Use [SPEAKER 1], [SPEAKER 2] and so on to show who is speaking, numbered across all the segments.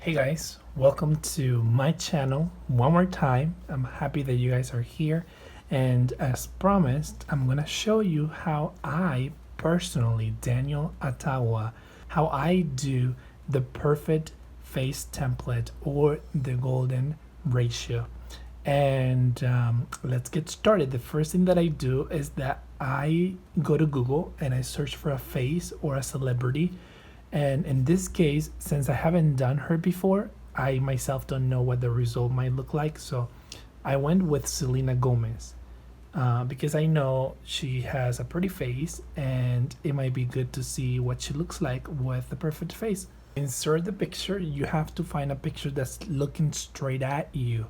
[SPEAKER 1] Hey guys, welcome to my channel one more time. I'm happy that you guys are here, and as promised, I'm gonna show you how I personally, Daniel Atawa, how I do the perfect face template or the golden ratio. And let's get started. The first thing that I do is that I go to Google and I search for a face or a celebrity. And in this case, since I haven't done her before, I myself don't know what the result might look like. So I went with Selena Gomez because I know she has a pretty face and it might be good to see what she looks like with the perfect face. Insert the picture. You have to find a picture that's looking straight at you.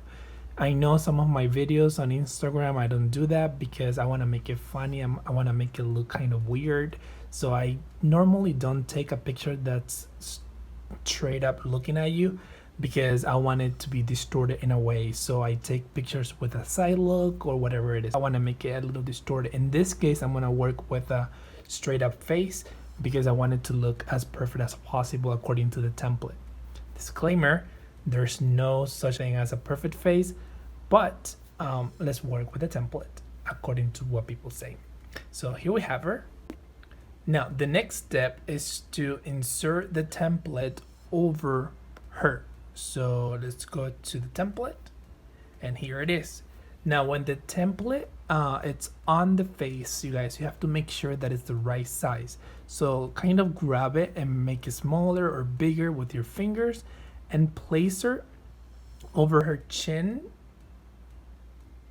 [SPEAKER 1] I know some of my videos on Instagram, I don't do that because I want to make it funny. I want to make it look kind of weird. So I normally don't take a picture that's straight up looking at you because I want it to be distorted in a way. So I take pictures with a side look or whatever it is. I want to make it a little distorted. In this case, I'm going to work with a straight up face because I want it to look as perfect as possible according to the template. Disclaimer, there's no such thing as a perfect face, but let's work with the template according to what people say. So here we have her. Now the next step is to insert the template over her. So let's go to the template and here it is. Now when the template it's on the face, you guys, you have to make sure that it's the right size. So kind of grab it and make it smaller or bigger with your fingers and place her over her chin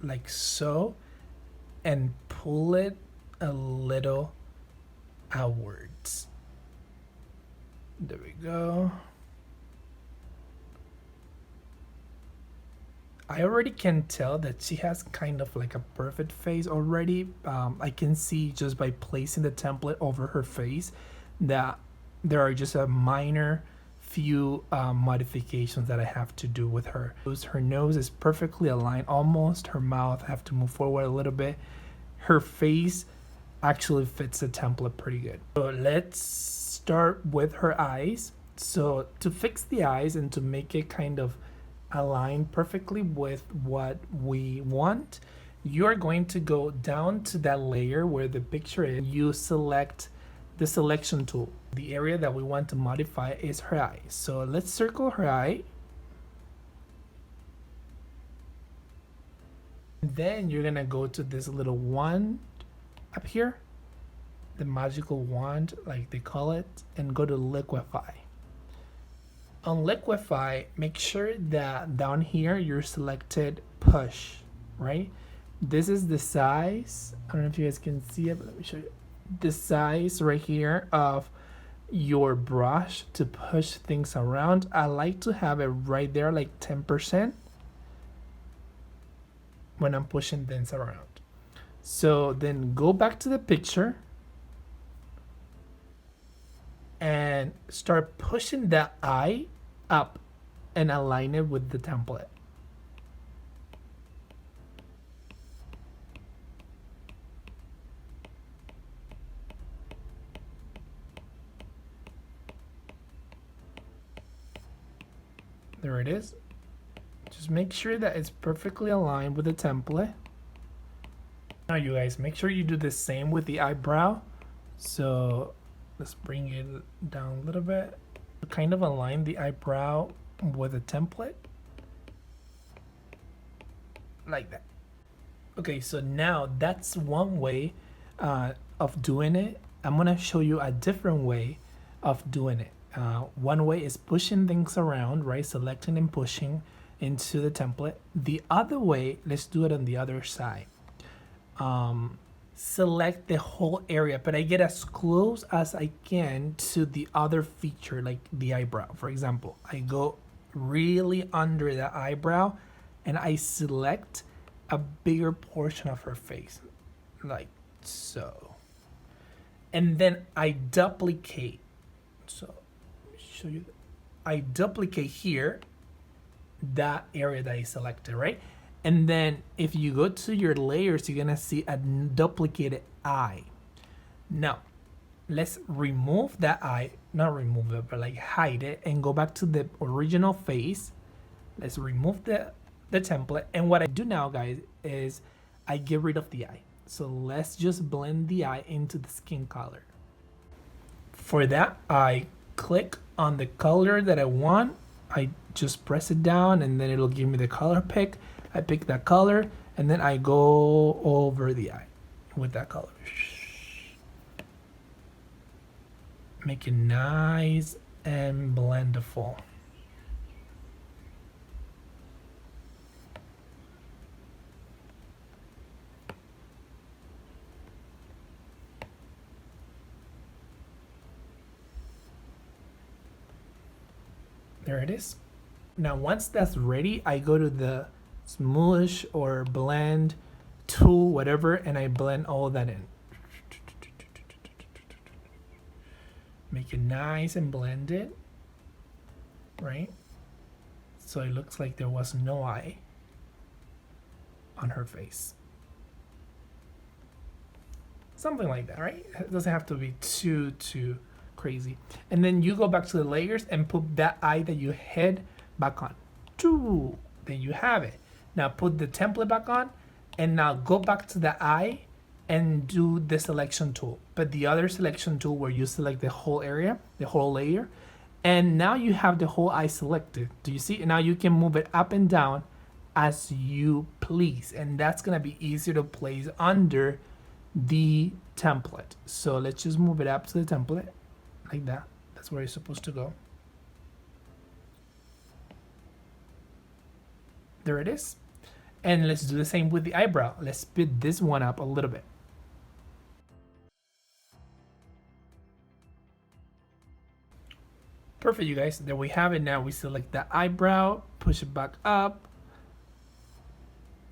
[SPEAKER 1] like so and pull it a little outwards. There we go. I already can tell that she has kind of like a perfect face already. I can see just by placing the template over her face that there are just a minor few modifications that I have to do with her. Her nose is perfectly aligned almost. Her mouth, I have to move forward a little bit. Her face actually fits the template pretty good. So let's start with her eyes. So to fix the eyes and to make it kind of align perfectly with what we want, you are going to go down to that layer where the picture is. You select the selection tool. The area that we want to modify is her eye. So let's circle her eye. Then you're gonna go to this little wand up here, the magical wand like they call it, and go to Liquify. On Liquify, make sure that down here you're selected push, right? This is the size. I don't know if you guys can see it, but let me show you. The size right here of your brush to push things around. I like to have it right there like 10% when I'm pushing things around. So then go back to the picture and start pushing that eye up and align it with the template. There it is. Just make sure that it's perfectly aligned with the template. Now you guys, make sure you do the same with the eyebrow. So let's bring it down a little bit. Kind of align the eyebrow with the template. Like that. Okay, so now that's one way of doing it. I'm gonna show you a different way of doing it. One way is pushing things around, right? Selecting and pushing into the template. The other way, let's do it on the other side. Select the whole area, but I get as close as I can to the other feature, like the eyebrow. For example, I go really under the eyebrow and I select a bigger portion of her face, like so. And then I duplicate. So show you, I duplicate here that area that I selected, right? And then if you go to your layers, you're gonna see a duplicated eye. Now let's remove that eye, not remove it, but like hide it and go back to the original face. Let's remove the template. And what I do now, guys, is I get rid of the eye. So let's just blend the eye into the skin color. For that, I click on the color that I want. I just press it down and then it'll give me the color pick. I pick that color and then I go over the eye with that color. Make it nice and blendable. There it is. Now once that's ready, I go to the smoosh or blend tool, whatever, and I blend all that in. Make it nice and blended, right? So it looks like there was no eye on her face. Something like that, right? It doesn't have to be too crazy. And then you go back to the layers and put that eye that you had back on. Then you have it. Now put the template back on and now go back to the eye and do the selection tool. But the other selection tool where you select the whole area, the whole layer, and now you have the whole eye selected. Do you see? And now you can move it up and down as you please. And that's gonna be easier to place under the template. So let's just move it up to the template like that. That's where it's supposed to go. There it is. And let's do the same with the eyebrow. Let's speed this one up a little bit. Perfect, you guys. There we have it. Now we select the eyebrow, push it back up,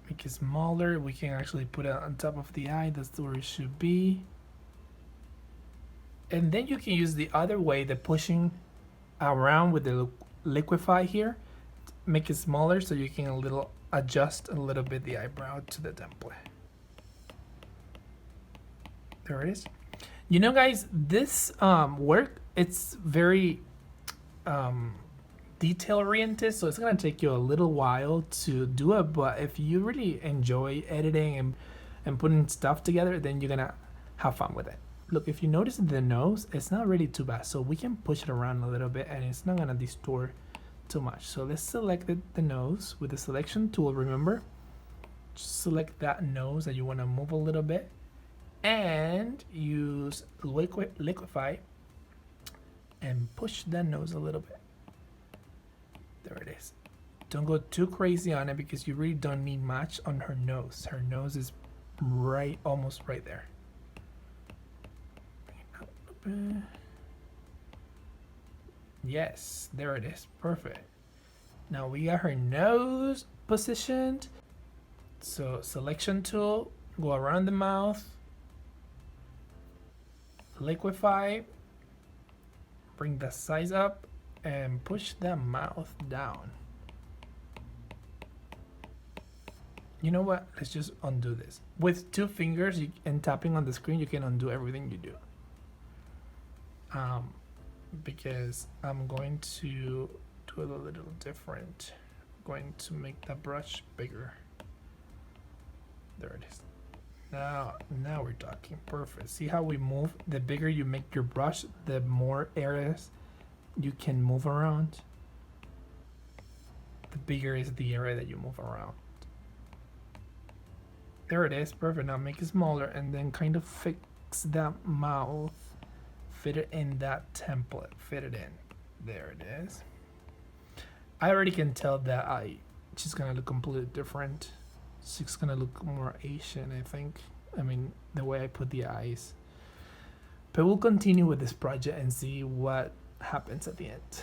[SPEAKER 1] make it smaller. We can actually put it on top of the eye. That's where it should be. And then you can use the other way, the pushing around with the liquify here, make it smaller so you can adjust a little bit the eyebrow to the template. There it is. You know, guys, this work, it's very detail oriented, so it's gonna take you a little while to do it, but if you really enjoy editing and putting stuff together, then you're gonna have fun with it. Look, if you notice the nose, it's not really too bad, so we can push it around a little bit and it's not gonna distort too much. So let's select the nose with the selection tool. Remember, just select that nose that you want to move a little bit and use liquify and push that nose a little bit. There it is. Don't go too crazy on it because you really don't need much on her nose. Her nose is almost right there. Yes, there it is. Perfect. Now we got her nose positioned. So selection tool, go around the mouth, liquify, bring the size up and push the mouth down. You know what? Let's just undo this. With 2 fingers and tapping on the screen, you can undo everything you do. Because I'm going to do it a little different. I'm going to make the brush bigger. There it is. Now we're talking. Perfect. See how we move? The bigger you make your brush, the more areas you can move around. The bigger is the area that you move around. There it is. Perfect. Now make it smaller and then kind of fix that mouth. Fit it in that template. Fit it in. There it is. I already can tell that she's gonna look completely different. She's gonna look more Asian, I think. I mean, the way I put the eyes. But we'll continue with this project and see what happens at the end.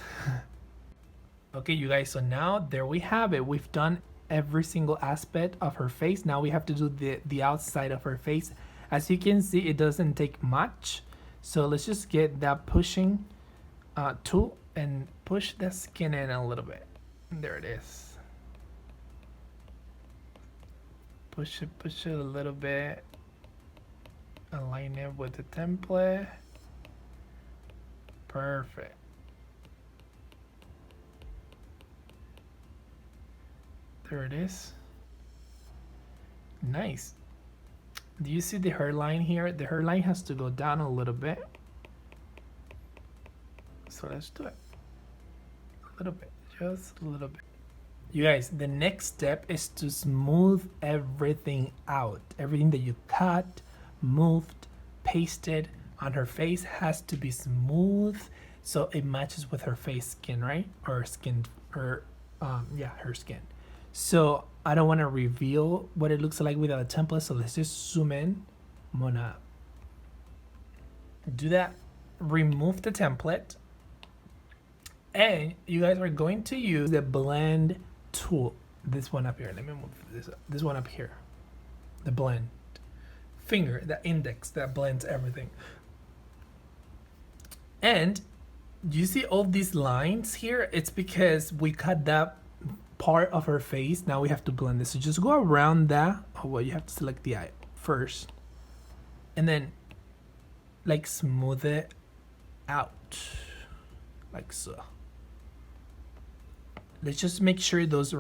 [SPEAKER 1] Okay, you guys, so now there we have it. We've done every single aspect of her face. Now we have to do the outside of her face. As you can see, it doesn't take much. So let's just get that pushing tool and push the skin in a little bit. There it is. Push it a little bit. Align it with the template. Perfect. There it is. Nice. Do you see the hairline here? The hairline has to go down a little bit. So let's do it. A little bit, just a little bit. You guys, the next step is to smooth everything out. Everything that you cut, moved, pasted on her face has to be smooth so it matches with her face skin, right? Or skin, or her skin. So I don't want to reveal what it looks like without a template, so let's just zoom in. I'm gonna do that, remove the template, and you guys are going to use the blend tool. This one up here. Let me move this one up here. The blend finger, the index that blends everything. And you see all these lines here? It's because we cut that part of her face. Now we have to blend this. So just go around that. Oh, well, you have to select the eye first, and then like smooth it out like so. Let's just make sure those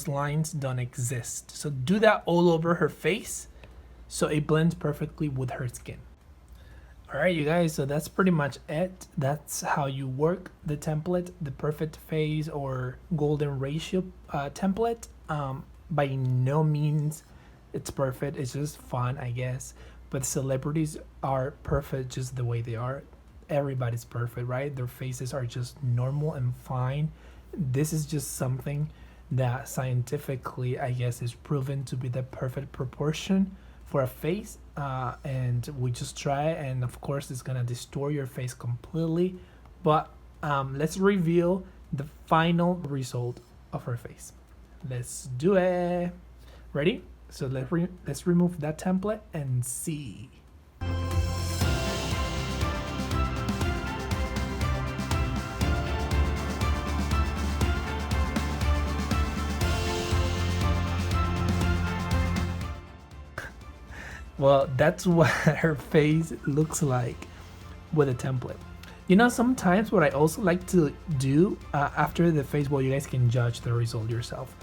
[SPEAKER 1] lines don't exist. So do that all over her face so it blends perfectly with her skin. All right, you guys, so that's pretty much it. That's how you work the template, the perfect face or golden ratio template. By no means it's perfect. It's just fun, I guess. But celebrities are perfect just the way they are. Everybody's perfect, right? Their faces are just normal and fine. This is just something that scientifically, I guess, is proven to be the perfect proportion for a face, and we just try it, and of course it's gonna distort your face completely, but let's reveal the final result of her face. Let's do it. Ready? So let's remove that template and see. Well, that's what her face looks like with a template. You know, sometimes what I also like to do after the face, well, you guys can judge the result yourself.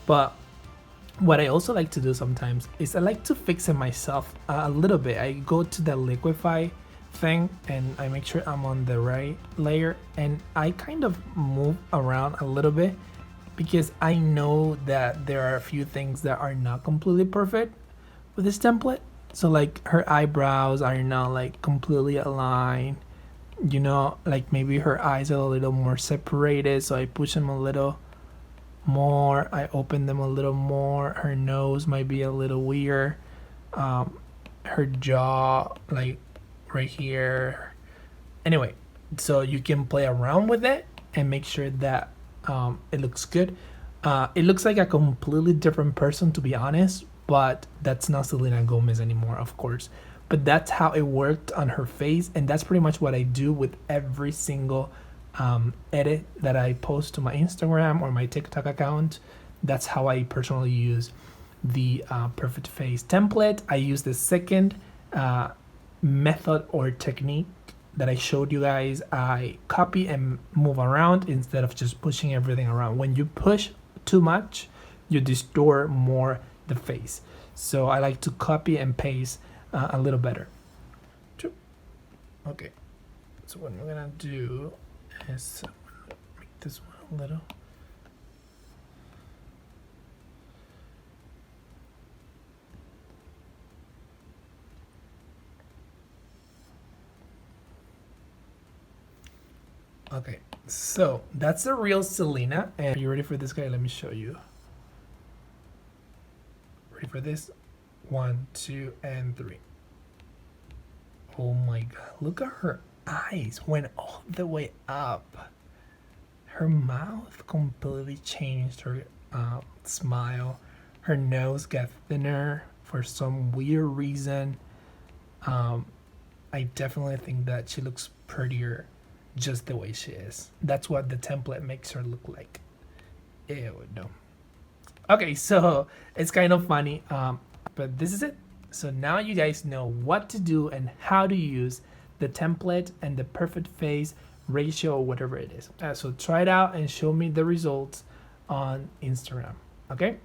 [SPEAKER 1] But what I also like to do sometimes is I like to fix it myself a little bit. I go to the Liquify thing and I make sure I'm on the right layer, and I kind of move around a little bit because I know that there are a few things that are not completely perfect with this template. So like her eyebrows are not like completely aligned, you know, like maybe her eyes are a little more separated, so I push them a little more, I open them a little more. Her nose might be a little weird, her jaw like right here. Anyway, so you can play around with it and make sure that it looks good. It looks like a completely different person, to be honest, but that's not Selena Gomez anymore, of course. But that's how it worked on her face, and that's pretty much what I do with every single edit that I post to my Instagram or my TikTok account. That's how I personally use the perfect face template. I use the second method or technique that I showed you guys. I copy and move around instead of just pushing everything around. When you push too much, you distort more the face. So I like to copy and paste a little better. Okay, so what we're gonna do is make this one a little. Okay, so that's the real Selena. And are you ready for this guy? Let me show you. Ready for this? 1, 2, and 3. Oh my god, look at her eyes, went all the way up. Her mouth completely changed, her smile. Her nose got thinner for some weird reason. I definitely think that she looks prettier just the way she is. That's what the template makes her look like. Ew, no. Okay, so it's kind of funny, but this is it. So now you guys know what to do and how to use the template and the perfect face ratio or whatever it is. So try it out and show me the results on Instagram. Okay,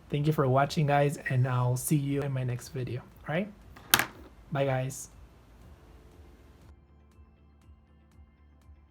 [SPEAKER 1] thank you for watching, guys, and I'll see you in my next video. All right, bye guys.